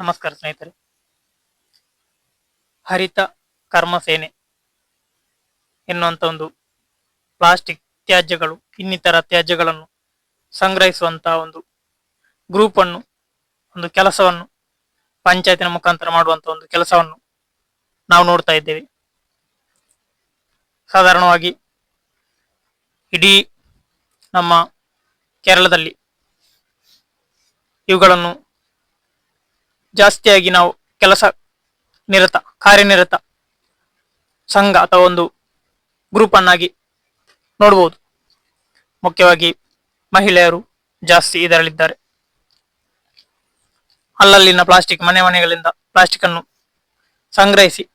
ನಮಸ್ಕಾರ ಸ್ನೇಹಿತರೆ. ಹರಿತ ಕರ್ಮ ಸೇನೆ ಎನ್ನುವಂತ ಒಂದು ಪ್ಲಾಸ್ಟಿಕ್ ತ್ಯಾಜ್ಯಗಳು ಇನ್ನಿತರ ತ್ಯಾಜ್ಯಗಳನ್ನು ಸಂಗ್ರಹಿಸುವಂತಹ ಒಂದು ಗ್ರೂಪ್ ಅನ್ನು, ಒಂದು ಕೆಲಸವನ್ನು ಪಂಚಾಯತಿನ ಮುಖಾಂತರ ಮಾಡುವಂತ ಒಂದು ಕೆಲಸವನ್ನು ನಾವು ನೋಡ್ತಾ ಇದ್ದೇವೆ. ಸಾಧಾರಣವಾಗಿ ಇಡೀ ನಮ್ಮ ಕೇರಳದಲ್ಲಿ ಇವುಗಳನ್ನು ಜಾಸ್ತಿಯಾಗಿ ನಾವು ಕಾರ್ಯನಿರತ ಸಂಘ ಅಥವಾ ಒಂದು ಗ್ರೂಪ್ ಅನ್ನಾಗಿ ನೋಡಬಹುದು. ಮುಖ್ಯವಾಗಿ ಮಹಿಳೆಯರು ಜಾಸ್ತಿ ಇದರಲ್ಲಿದ್ದಾರೆ. ಅಲ್ಲಲ್ಲಿನ ಪ್ಲಾಸ್ಟಿಕ್, ಮನೆಗಳಿಂದ ಪ್ಲಾಸ್ಟಿಕ್ ಅನ್ನು ಸಂಗ್ರಹಿಸಿ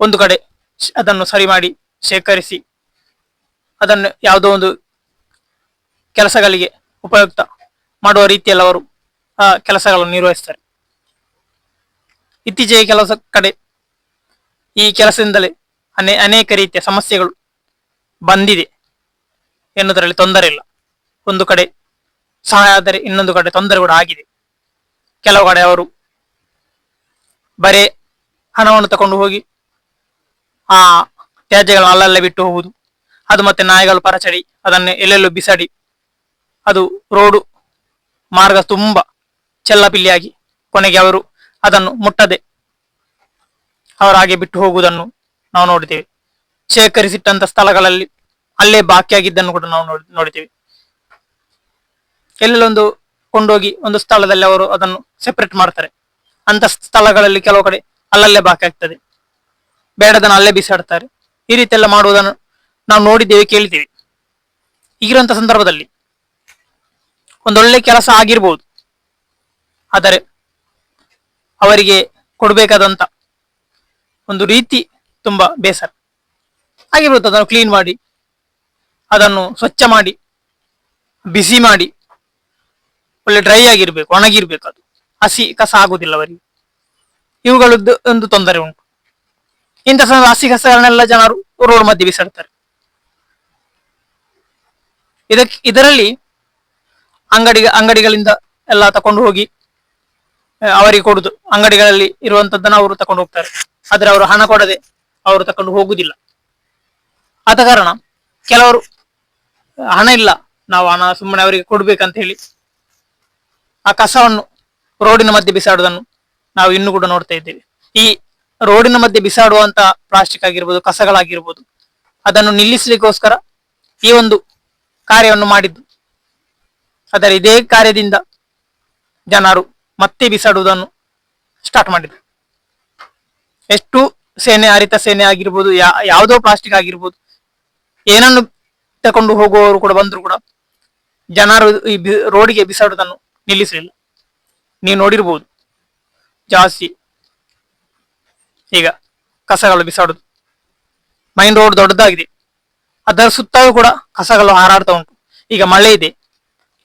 ಒಂದು ಕಡೆ ಅದನ್ನು ಸರಿ ಮಾಡಿ ಶೇಖರಿಸಿ ಅದನ್ನು ಯಾವುದೋ ಒಂದು ಕೆಲಸಗಳಿಗೆ ಉಪಯುಕ್ತ ಮಾಡುವ ರೀತಿಯಲ್ಲಿ ಅವರು ಆ ಕೆಲಸಗಳನ್ನು ನಿರ್ವಹಿಸ್ತಾರೆ. ಇತ್ತೀಚೆಗೆ ಕೆಲಸ ಕಡೆ ಈ ಕೆಲಸದಿಂದಲೇ ಅನೇಕ ರೀತಿಯ ಸಮಸ್ಯೆಗಳು ಬಂದಿದೆ ಎನ್ನುವುದರಲ್ಲಿ ತೊಂದರೆ ಇಲ್ಲ. ಒಂದು ಕಡೆ ಸಹಾಯ ಆದರೆ ಇನ್ನೊಂದು ಕಡೆ ತೊಂದರೆ ಕೂಡ ಆಗಿದೆ. ಕೆಲವು ಕಡೆ ಅವರು ಬರೇ ಹಣವನ್ನು ತಕೊಂಡು ಹೋಗಿ ಆ ತ್ಯಾಜ್ಯಗಳನ್ನು ಅಲ್ಲಲ್ಲೇ ಬಿಟ್ಟು ಹೋಗುವುದು, ಅದು ಮತ್ತೆ ನಾಯಿಗಳು ಪರಚಡಿ ಅದನ್ನು ಎಲ್ಲೆಲ್ಲೂ ಬಿಸಾಡಿ ಅದು ರೋಡು ಮಾರ್ಗ ತುಂಬಾ ಚೆಲ್ಲಪಿಲ್ಲಿಯಾಗಿ ಕೊನೆಗೆ ಅವರು ಅದನ್ನು ಮುಟ್ಟದೆ ಅವರು ಹಾಗೆ ಬಿಟ್ಟು ಹೋಗುವುದನ್ನು ನಾವು ನೋಡಿದ್ದೇವೆ. ಶೇಖರಿಸಿಟ್ಟಂತ ಸ್ಥಳಗಳಲ್ಲಿ ಅಲ್ಲೇ ಬಾಕಿಯಾಗಿದ್ದನ್ನು ಕೂಡ ನಾವು ನೋಡಿದ್ದೇವೆ. ಎಲ್ಲೆಲ್ಲೊಂದು ಕೊಂಡೋಗಿ ಒಂದು ಸ್ಥಳದಲ್ಲಿ ಅವರು ಅದನ್ನು ಸೆಪರೇಟ್ ಮಾಡ್ತಾರೆ. ಅಂತ ಸ್ಥಳಗಳಲ್ಲಿ ಕೆಲವು ಕಡೆ ಅಲ್ಲಲ್ಲೇ ಬಾಕಿ ಆಗ್ತದೆ, ಬೇಡದನ್ನು ಅಲ್ಲೇ ಬಿಸಾಡ್ತಾರೆ. ಈ ರೀತಿ ಎಲ್ಲ ಮಾಡುವುದನ್ನು ನಾವು ನೋಡಿದ್ದೇವೆ, ಕೇಳಿದ್ದೇವೆ. ಈಗಿರುವಂತ ಸಂದರ್ಭದಲ್ಲಿ ಒಂದೊಳ್ಳೆ ಕೆಲಸ ಆಗಿರ್ಬೋದು, ಆದರೆ ಅವರಿಗೆ ಕೊಡಬೇಕಾದಂತ ಒಂದು ರೀತಿ ತುಂಬಾ ಬೇಸರ ಆಗಿರ್ಬೋದು. ಅದನ್ನು ಕ್ಲೀನ್ ಮಾಡಿ, ಅದನ್ನು ಸ್ವಚ್ಛ ಮಾಡಿ, ಬಿಸಿ ಮಾಡಿ, ಒಳ್ಳೆ ಡ್ರೈ ಆಗಿರ್ಬೇಕು, ಒಣಗಿರ್ಬೇಕು. ಅದು ಹಸಿ ಕಸ ಆಗುದಿಲ್ಲ ಅವರಿಗೆ. ಇವುಗಳದ್ದು ಒಂದು ತೊಂದರೆ ಉಂಟು. ಇಂಥ ಹಸಿ ಕಸಗಳನ್ನೆಲ್ಲ ಜನರು ರೋಡ್ ಮಧ್ಯೆ ಬಿಸಾಡ್ತಾರೆ. ಇದರಲ್ಲಿ ಅಂಗಡಿಗಳಿಂದ ಎಲ್ಲ ತಕೊಂಡು ಹೋಗಿ ಅವರಿಗೆ ಕೊಡುದು. ಅಂಗಡಿಗಳಲ್ಲಿ ಇರುವಂತದ್ದನ್ನು ಅವರು ತಕೊಂಡು ಹೋಗ್ತಾರೆ, ಆದ್ರೆ ಅವರು ಹಣ ಕೊಡದೆ ಅವರು ತಕೊಂಡು ಹೋಗುದಿಲ್ಲ. ಆದ ಕಾರಣ ಕೆಲವರು ಹಣ ಇಲ್ಲ, ನಾವು ಹಣ ಸುಮ್ಮನೆ ಅವರಿಗೆ ಕೊಡ್ಬೇಕಂತ ಹೇಳಿ ಆ ಕಸವನ್ನು ರೋಡಿನ ಮಧ್ಯೆ ಬಿಸಾಡುವುದನ್ನು ನಾವು ಇನ್ನೂ ಕೂಡ ನೋಡ್ತಾ ಇದ್ದೇವೆ. ಈ ರೋಡಿನ ಮಧ್ಯೆ ಬಿಸಾಡುವಂತ ಪ್ಲಾಸ್ಟಿಕ್ ಆಗಿರ್ಬೋದು, ಕಸಗಳಾಗಿರ್ಬೋದು, ಅದನ್ನು ನಿಲ್ಲಿಸಲಿಕ್ಕೋಸ್ಕರ ಈ ಒಂದು ಕಾರ್ಯವನ್ನು ಮಾಡಿದ್ದು. ಆದರೆ ಇದೇ ಕಾರ್ಯದಿಂದ ಜನರು ಮತ್ತೆ ಬಿಸಾಡುವುದನ್ನು ಸ್ಟಾರ್ಟ್ ಮಾಡಿದ್ರು. ಎಷ್ಟು ಸೇನೆ, ಹರಿತ ಸೇನೆ ಆಗಿರ್ಬೋದು, ಯಾವುದೋ ಪ್ಲಾಸ್ಟಿಕ್ ಆಗಿರ್ಬೋದು, ಏನನ್ನು ತಕೊಂಡು ಹೋಗುವವರು ಕೂಡ ಬಂದ್ರು ಕೂಡ ಜನರು ಈ ರೋಡಿಗೆ ಬಿಸಾಡುವುದನ್ನು ನಿಲ್ಲಿಸಲಿಲ್ಲ. ನೀವು ನೋಡಿರ್ಬೋದು, ಜಾಸ್ತಿ ಈಗ ಕಸಗಳು ಬಿಸಾಡುದು. ಮೈನ್ ರೋಡ್ ದೊಡ್ಡದಾಗಿದೆ, ಅದರ ಸುತ್ತಲೂ ಕೂಡ ಕಸಗಳು ಹಾರಾಡ್ತಾ ಉಂಟು. ಈಗ ಮಳೆ ಇದೆ,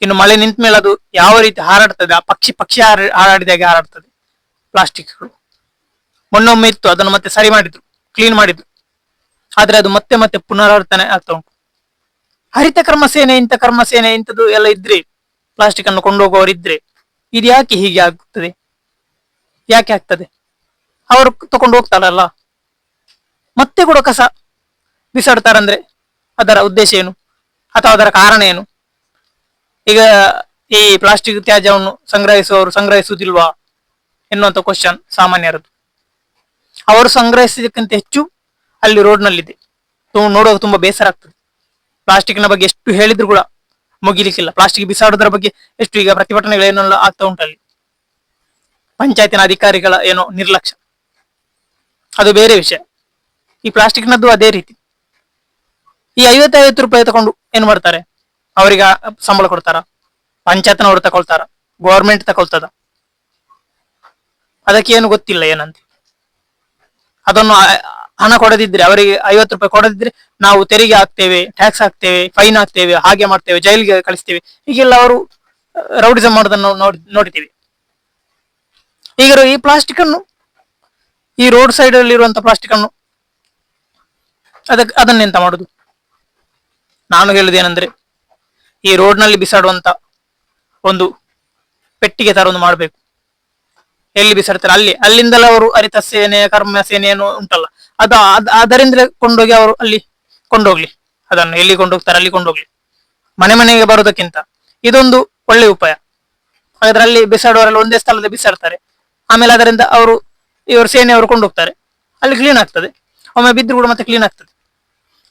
ಇನ್ನು ಮಳೆ ನಿಂತ ಮೇಲೆ ಅದು ಯಾವ ರೀತಿ ಹಾರಾಡ್ತದೆ, ಆ ಪಕ್ಷಿ ಹಾರಾಡಿದಾಗೆ ಹಾರಾಡ್ತದೆ ಪ್ಲಾಸ್ಟಿಕ್ಗಳು. ಮೊನ್ನೊಮ್ಮೆ ಇತ್ತು, ಅದನ್ನು ಮತ್ತೆ ಸರಿ ಮಾಡಿದ್ರು, ಕ್ಲೀನ್ ಮಾಡಿದ್ರು, ಆದ್ರೆ ಅದು ಮತ್ತೆ ಮತ್ತೆ ಪುನರಾವರ್ತನೆ ಆಗ್ತಾ ಉಂಟು. ಹರಿತ ಕರ್ಮಸೇನೆ, ಇಂಥ ಕರ್ಮಸೇನೆ ಇಂಥದ್ದು ಎಲ್ಲ ಇದ್ರೆ, ಪ್ಲಾಸ್ಟಿಕ್ ಅನ್ನು ಕೊಂಡೋಗುವವರಿದ್ರೆ, ಇದು ಯಾಕೆ ಹೀಗೆ ಆಗ್ತದೆ? ಯಾಕೆ ಆಗ್ತದೆ? ಅವರು ತಕೊಂಡು ಹೋಗ್ತಾರಲ್ಲ, ಮತ್ತೆ ಕೂಡ ಕಸ ಬಿಸಾಡ್ತಾರಂದ್ರೆ ಅದರ ಉದ್ದೇಶ ಏನು ಅಥವಾ ಅದರ ಕಾರಣ ಏನು? ಈಗ ಈ ಪ್ಲಾಸ್ಟಿಕ್ ತ್ಯಾಜ್ಯವನ್ನು ಸಂಗ್ರಹಿಸುವುದಿಲ್ವಾ ಎನ್ನುವಂತ ಕ್ವಶನ್ ಸಾಮಾನ್ಯರದ್ದು. ಅವರು ಸಂಗ್ರಹಿಸಿದಕ್ಕಿಂತ ಹೆಚ್ಚು ಅಲ್ಲಿ ರೋಡ್ನಲ್ಲಿದೆ. ನೋಡುವಾಗ ತುಂಬಾ ಬೇಸರ ಆಗ್ತದೆ. ಪ್ಲಾಸ್ಟಿಕ್ನ ಬಗ್ಗೆ ಎಷ್ಟು ಹೇಳಿದ್ರು ಕೂಡ ಮುಗಿಲಿಕ್ಕಿಲ್ಲ. ಪ್ಲಾಸ್ಟಿಕ್ ಬಿಸಾಡುವುದರ ಬಗ್ಗೆ ಎಷ್ಟು ಈಗ ಪ್ರತಿಭಟನೆಗಳೇನೆಲ್ಲ ಆಗ್ತಾ ಉಂಟಲ್ಲಿ. ಪಂಚಾಯತಿನ ಅಧಿಕಾರಿಗಳ ಏನೋ ನಿರ್ಲಕ್ಷ್ಯ, ಅದು ಬೇರೆ ವಿಷಯ. ಈ ಪ್ಲಾಸ್ಟಿಕ್ನದ್ದು ಅದೇ ರೀತಿ. ಈ 50 ರೂಪಾಯಿ ತಕೊಂಡು ಏನ್ ಮಾಡ್ತಾರೆ? ಅವರಿಗೆ ಸಂಬಳ ಕೊಡ್ತಾರ? ಪಂಚಾಯತ್ನವರು ತಕೊಳ್ತಾರ? ಗೌರ್ಮೆಂಟ್ ತಕೊಳ್ತದ? ಅದಕ್ಕೆ ಏನು ಗೊತ್ತಿಲ್ಲ ಏನಂತ. ಅದನ್ನು ಹಣ ಕೊಡದಿದ್ರೆ, ಅವರಿಗೆ 50 ರೂಪಾಯಿ ಕೊಡದಿದ್ರೆ ನಾವು ತೆರಿಗೆ ಹಾಕ್ತೇವೆ, ಟ್ಯಾಕ್ಸ್ ಹಾಕ್ತೇವೆ, ಫೈನ್ ಹಾಕ್ತೇವೆ, ಹಾಗೆ ಮಾಡ್ತೇವೆ, ಜೈಲಿಗೆ ಕಳಿಸ್ತೇವೆ, ಹೀಗೆಲ್ಲ ಅವರು ರೌಡಿಸಂ ಮಾಡೋದನ್ನು ನೋಡಿದ್ದೇವೆ. ಈಗ ಈ ಪ್ಲಾಸ್ಟಿಕ್ ಅನ್ನು, ಈ ರೋಡ್ ಸೈಡ್ ಅಲ್ಲಿ ಇರುವಂತಹ ಪ್ಲಾಸ್ಟಿಕ್ ಅನ್ನು ಅದನ್ನೆಂತ ಮಾಡುದು? ನಾನು ಹೇಳುದೇನೆಂದ್ರೆ, ಈ ರೋಡ್ನಲ್ಲಿ ಬಿಸಾಡುವಂತ ಒಂದು ಪೆಟ್ಟಿಗೆ ತರ ಒಂದು ಮಾಡಬೇಕು. ಎಲ್ಲಿ ಬಿಸಾಡ್ತಾರೆ ಅಲ್ಲಿ, ಅಲ್ಲಿಂದಲೇ ಅವರು ಹರಿತ ಸೇನೆ ಕರ್ಮ ಸೇನೆ ಏನು ಉಂಟಲ್ಲ ಅದರಿಂದಲೇ ಕೊಂಡೋಗಿ ಅವರು ಅಲ್ಲಿ ಕೊಂಡೋಗ್ಲಿ, ಅದನ್ನು ಎಲ್ಲಿ ಕೊಂಡೋಗ್ತಾರೆ ಅಲ್ಲಿ ಕೊಂಡೋಗ್ಲಿ, ಮನೆ ಮನೆಗೆ ಬರೋದಕ್ಕಿಂತ ಇದೊಂದು ಒಳ್ಳೆ ಉಪಾಯ. ಹಾಗಾದ್ರೆ ಅಲ್ಲಿ ಬಿಸಾಡುವವರೆಲ್ಲ ಒಂದೇ ಸ್ಥಳದಲ್ಲಿ ಬಿಸಾಡ್ತಾರೆ, ಆಮೇಲೆ ಅದರಿಂದ ಅವರು ಇವರು ಸೇನೆಯವರು ಕೊಂಡೋಗ್ತಾರೆ, ಅಲ್ಲಿ ಕ್ಲೀನ್ ಆಗ್ತದೆ, ಒಮ್ಮೆ ಬಿದ್ದು ಕೂಡ ಮತ್ತೆ ಕ್ಲೀನ್ ಆಗ್ತದೆ.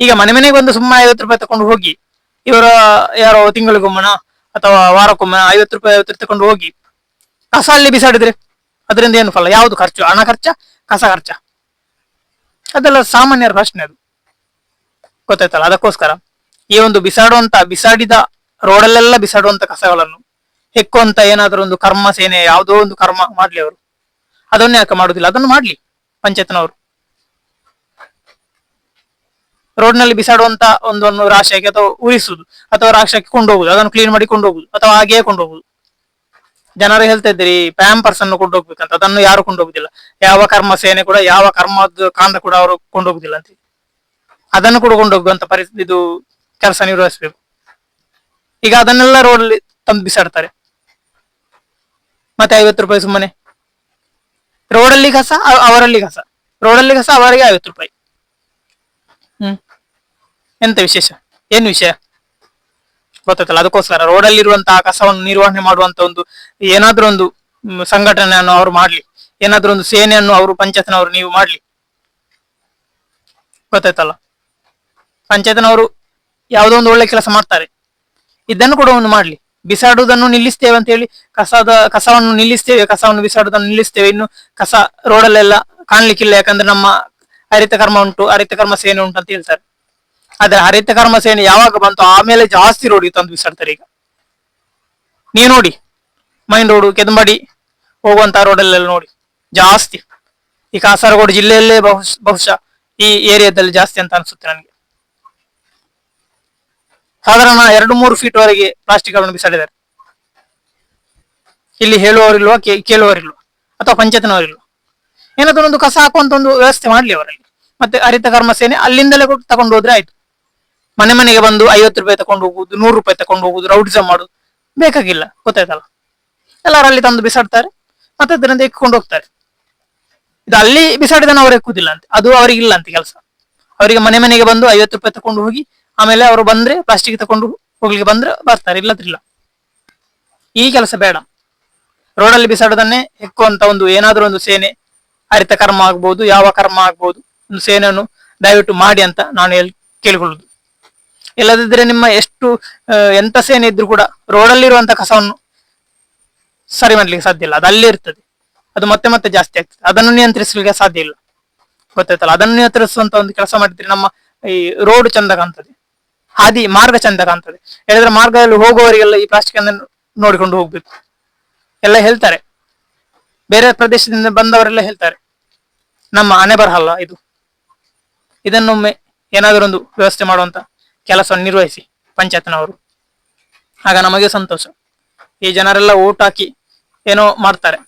ಈಗ ಮನೆ ಮನೆಗೆ ಬಂದು ಸುಮ್ಮನೆ 50 ರೂಪಾಯಿ ತಕೊಂಡು ಹೋಗಿ ಇವರ ಯಾರೋ ತಿಂಗಳಿಗೊಮ್ಮನ ಅಥವಾ ವಾರಕ್ಕೊಮ್ಮೆ 50 ರೂಪಾಯಿ ತಕೊಂಡು ಹೋಗಿ ಕಸ ಅಲ್ಲಿ ಬಿಸಾಡಿದ್ರೆ ಅದರಿಂದ ಏನು ಫಲ? ಯಾವುದು ಖರ್ಚು? ಹಣ ಖರ್ಚ, ಕಸ ಖರ್ಚ? ಅದೆಲ್ಲ ಸಾಮಾನ್ಯರ ಪ್ರಶ್ನೆ, ಅದು ಗೊತ್ತಾಯ್ತಲ್ಲ. ಅದಕ್ಕೋಸ್ಕರ ಈ ಒಂದು ಬಿಸಾಡಿದ ರೋಡಲ್ಲೆಲ್ಲ ಬಿಸಾಡುವಂತ ಕಸಗಳನ್ನು ಹೆಕ್ಕುವಂತ ಏನಾದ್ರೂ ಒಂದು ಕರ್ಮ ಸೇನೆ ಯಾವುದೋ ಒಂದು ಕರ್ಮ ಮಾಡ್ಲಿ ಅವರು, ಅದನ್ನೇ ಯಾಕೆ ಮಾಡುದಿಲ್ಲ? ಅದನ್ನು ಮಾಡ್ಲಿ ಪಂಚಾಯತ್ನವರು. ರೋಡ್ ನಲ್ಲಿ ಬಿಸಾಡುವಂತ ಒಂದೊಂದು ರಾಶಿಯಾಗಿ ಅಥವಾ ಉರಿಸುದು ಅಥವಾ ರಾಶಿಯಾಗಿ ಕೊಂಡೋಗುದು, ಅದನ್ನು ಕ್ಲೀನ್ ಮಾಡಿ ಕೊಂಡೋಗುದು ಅಥವಾ ಹಾಗೆಯೇ ಕೊಂಡೋಗುದು. ಜನರು ಹೇಳ್ತಾ ಇದ್ರಿ ಪ್ಯಾಂಪರ್ಸ್ ಅನ್ನು ಕೊಂಡೋಗ್ಬೇಕಂತ, ಅದನ್ನು ಯಾರು ಕೊಂಡೋಗುದಿಲ್ಲ. ಯಾವ ಕರ್ಮ ಸೇನೆ ಕೂಡ ಯಾವ ಕರ್ಮದ ಕಾಂಡ ಕೂಡ ಅವರು ಕೊಂಡೋಗುದಿಲ್ಲ ಅಂತ, ಅದನ್ನು ಕೂಡ ಕೊಂಡೋಗುವಂತ ಪರಿಸ್ಥಿತಿ ಇದು ಕೆಲಸ ನಿರ್ವಹಿಸಬೇಕು. ಈಗ ಅದನ್ನೆಲ್ಲ ರೋಡ್ ಅಲ್ಲಿ ತಂದು ಬಿಸಾಡ್ತಾರೆ, ಮತ್ತೆ 50 ರೂಪಾಯಿ ಸುಮ್ಮನೆ. ರೋಡಲ್ಲಿ ಕಸ ಅವರಲ್ಲಿ ಕಸ, ರೋಡಲ್ಲಿ ಕಸ ಅವರಿಗೆ 50 ರೂಪಾಯಿ. ಎಂತ ವಿಶೇಷ? ಏನ್ ವಿಷಯ ಗೊತ್ತಾಯ್ತಲ್ಲ. ಅದಕ್ಕೋಸ್ಕರ ರೋಡಲ್ಲಿ ಇರುವಂತಹ ಕಸವನ್ನು ನಿರ್ವಹಣೆ ಮಾಡುವಂತ ಒಂದು ಏನಾದ್ರೂ ಒಂದು ಸಂಘಟನೆಯನ್ನು ಅವರು ಮಾಡ್ಲಿ, ಏನಾದ್ರೂ ಒಂದು ಸೇನೆಯನ್ನು ಅವರು ಪಂಚಾಯತ್ನವರು ನೀವು ಮಾಡ್ಲಿ, ಗೊತ್ತಾಯ್ತಲ್ಲ. ಪಂಚಾಯತ್ನವರು ಯಾವುದೋ ಒಂದು ಒಳ್ಳೆ ಕೆಲಸ ಮಾಡ್ತಾರೆ, ಇದನ್ನು ಕೂಡ ಒಂದು ಮಾಡ್ಲಿ. ಬಿಸಾಡುವುದನ್ನು ನಿಲ್ಲಿಸ್ತೇವೆ ಅಂತ ಹೇಳಿ ಕಸವನ್ನು ನಿಲ್ಲಿಸ್ತೇವೆ, ಕಸವನ್ನು ಬಿಸಾಡುವುದನ್ನು ನಿಲ್ಲಿಸ್ತೇವೆ, ಇನ್ನು ಕಸ ರೋಡಲ್ಲೆಲ್ಲ ಕಾಣ್ಲಿಕ್ಕಿಲ್ಲ, ಯಾಕಂದ್ರೆ ನಮ್ಮ ಹರಿತ ಕರ್ಮ ಉಂಟು, ಹರಿತ ಕರ್ಮ ಸೇನೆ ಉಂಟು ಅಂತ ಹೇಳ್ತಾರೆ. ಆದ್ರೆ ಹರಿತ ಕರ್ಮ ಸೇನೆ ಯಾವಾಗ ಬಂತು ಆಮೇಲೆ ಜಾಸ್ತಿ ರೋಡ್ ತಂದು ಬಿಸಾಡ್ತಾರೆ. ಈಗ ನೀವು ನೋಡಿ ಮೈನ್ ರೋಡ್ ಕೆದಂಬಡಿ ಹೋಗುವಂತ ರೋಡಲ್ಲೆಲ್ಲ ನೋಡಿ ಜಾಸ್ತಿ, ಈ ಕಾಸರಗೋಡು ಜಿಲ್ಲೆಯಲ್ಲೇ ಬಹುಶಃ ಈ ಏರಿಯಾದಲ್ಲಿ ಜಾಸ್ತಿ ಅಂತ ಅನ್ಸುತ್ತೆ ನನಗೆ. ಸಾಧಾರಣ 2-3 ಫೀಟ್ ವರೆಗೆ ಪ್ಲಾಸ್ಟಿಕ್ ಗಳನ್ನು ಬಿಸಾಡಿದ್ದಾರೆ. ಇಲ್ಲಿ ಹೇಳುವವರಿಲ್ವಾ, ಕೇಳುವವರಿಲ್ವಾ, ಅಥವಾ ಪಂಚಾಯತ್ನವರಿಲ್ವಾ? ಏನಾದ್ರೂ ಒಂದು ಕಸ ಹಾಕುವಂತ ಒಂದು ವ್ಯವಸ್ಥೆ ಮಾಡ್ಲಿ ಅವರಲ್ಲಿ. ಮತ್ತೆ ಹರಿತ ಕರ್ಮ ಸೇನೆ ಅಲ್ಲಿಂದಲೇ ತಗೊಂಡು ಹೋದ್ರೆ ಆಯ್ತು. ಮನೆ ಮನೆಗೆ ಬಂದು 50 ರೂಪಾಯಿ ತಕೊಂಡು ಹೋಗುದು, 100 ರೂಪಾಯಿ ತಕೊಂಡು ಹೋಗುದು, ರೌಡಿಸಮ್ ಮಾಡುದು ಬೇಕಾಗಿಲ್ಲ, ಗೊತ್ತಾಯ್ತಲ್ಲ. ಎಲ್ಲರಲ್ಲಿ ತಂದು ಬಿಸಾಡ್ತಾರೆ, ಮತ್ತೆ ಅದರಿಂದ ಎಕ್ಕೊಂಡು ಹೋಗ್ತಾರೆ. ಇದು ಅಲ್ಲಿ ಬಿಸಾಡಿದನ್ನು ಅವರು ಎಕ್ಕುದಿಲ್ಲ ಅಂತೆ, ಅದು ಅವರಿಗೆ ಇಲ್ಲ ಅಂತ ಕೆಲಸ. ಅವರಿಗೆ ಮನೆ ಮನೆಗೆ ಬಂದು 50 ರೂಪಾಯಿ ತಕೊಂಡು ಹೋಗಿ ಆಮೇಲೆ ಅವರು ಬಂದ್ರೆ ಪ್ಲಾಸ್ಟಿಕ್ ತಕೊಂಡು ಹೋಗ್ಲಿಕ್ಕೆ ಬಂದ್ರೆ ಬರ್ತಾರೆ, ಇಲ್ಲದ್ರಿಲ್ಲ. ಈ ಕೆಲಸ ಬೇಡ. ರೋಡಲ್ಲಿ ಬಿಸಾಡೋದನ್ನೇ ಹೆಕ್ಕುವಂತ ಒಂದು ಏನಾದ್ರೂ ಒಂದು ಸೇನೆ, ಹರಿತ ಕರ್ಮ ಆಗ್ಬಹುದು, ಯಾವ ಕರ್ಮ ಆಗ್ಬಹುದು, ಒಂದು ಸೇನೆಯನ್ನು ದಯವಿಟ್ಟು ಮಾಡಿ ಅಂತ ನಾನು ಕೇಳಿಕೊಳ್ಳುದು. ಇಲ್ಲದಿದ್ರೆ ನಿಮ್ಮ ಎಷ್ಟು ಎಂತ ಸೇನೆ ಇದ್ರು ಕೂಡ ರೋಡಲ್ಲಿರುವಂತ ಕಸವನ್ನು ಸರಿ ಮಾಡ್ಲಿಕ್ಕೆ ಸಾಧ್ಯ ಇಲ್ಲ, ಅದು ಅಲ್ಲೇ ಇರ್ತದೆ, ಅದು ಮತ್ತೆ ಮತ್ತೆ ಜಾಸ್ತಿ ಆಗ್ತದೆ, ಅದನ್ನು ನಿಯಂತ್ರಿಸಲಿಕ್ಕೆ ಸಾಧ್ಯ ಇಲ್ಲ, ಗೊತ್ತಾಯ್ತಲ್ಲ. ಅದನ್ನು ನಿಯಂತ್ರಿಸುವಂತ ಒಂದು ಕೆಲಸ ಮಾಡಿದ್ರೆ ನಮ್ಮ ಈ ರೋಡ್ ಚಂದ ಕಾಣ್ತದೆ, ಹಾದಿ ಮಾರ್ಗ ಚಂದ ಕಾಣ್ತದೆ. ಹೇಳಿದ್ರೆ ಮಾರ್ಗದಲ್ಲಿ ಹೋಗುವವರಿಗೆಲ್ಲ ಈ ಪ್ಲಾಸ್ಟಿಕ್ ಅನ್ನು ನೋಡಿಕೊಂಡು ಹೋಗ್ಬೇಕು ಎಲ್ಲ ಹೇಳ್ತಾರೆ, ಬೇರೆ ಪ್ರದೇಶದಿಂದ ಬಂದವರೆಲ್ಲ ಹೇಳ್ತಾರೆ. ನಮ್ಮ ಹಣೆ ಬರಹಲ್ಲ ಇದು. ಇದನ್ನೊಮ್ಮೆ ಏನಾದರೂ ಒಂದು ವ್ಯವಸ್ಥೆ ಮಾಡುವಂತ ಕೆಲಸವನ್ನು ನಿರ್ವಹಿಸಿ ಪಂಚಾಯತ್ನವರು, ಆಗ ನಮಗೆ ಸಂತೋಷ. ಈ ಜನರೆಲ್ಲ ಓಟ್ ಹಾಕಿ ಏನೋ ಮಾಡ್ತಾರೆ,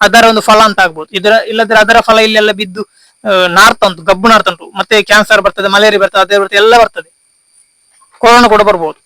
ಅದರ ಒಂದು ಫಲ ಅಂತ ಆಗ್ಬೋದು. ಇಲ್ಲದ್ರೆ ಅದರ ಫಲ ಇಲ್ಲೆಲ್ಲ ಬಿದ್ದು ನಾರ್ತಾ ಉಂಟು, ಗಬ್ಬು ನಾರ್ತಾ ಉಂಟು, ಮತ್ತೆ ಕ್ಯಾನ್ಸರ್ ಬರ್ತದೆ, ಮಲೇರಿಯಾ ಬರ್ತದೆ, ಅದೇ ಬರ್ತದೆ, ಎಲ್ಲ ಬರ್ತದೆ, ಕೊರೋನಾ ಕೂಡ ಬರ್ಬೋದು.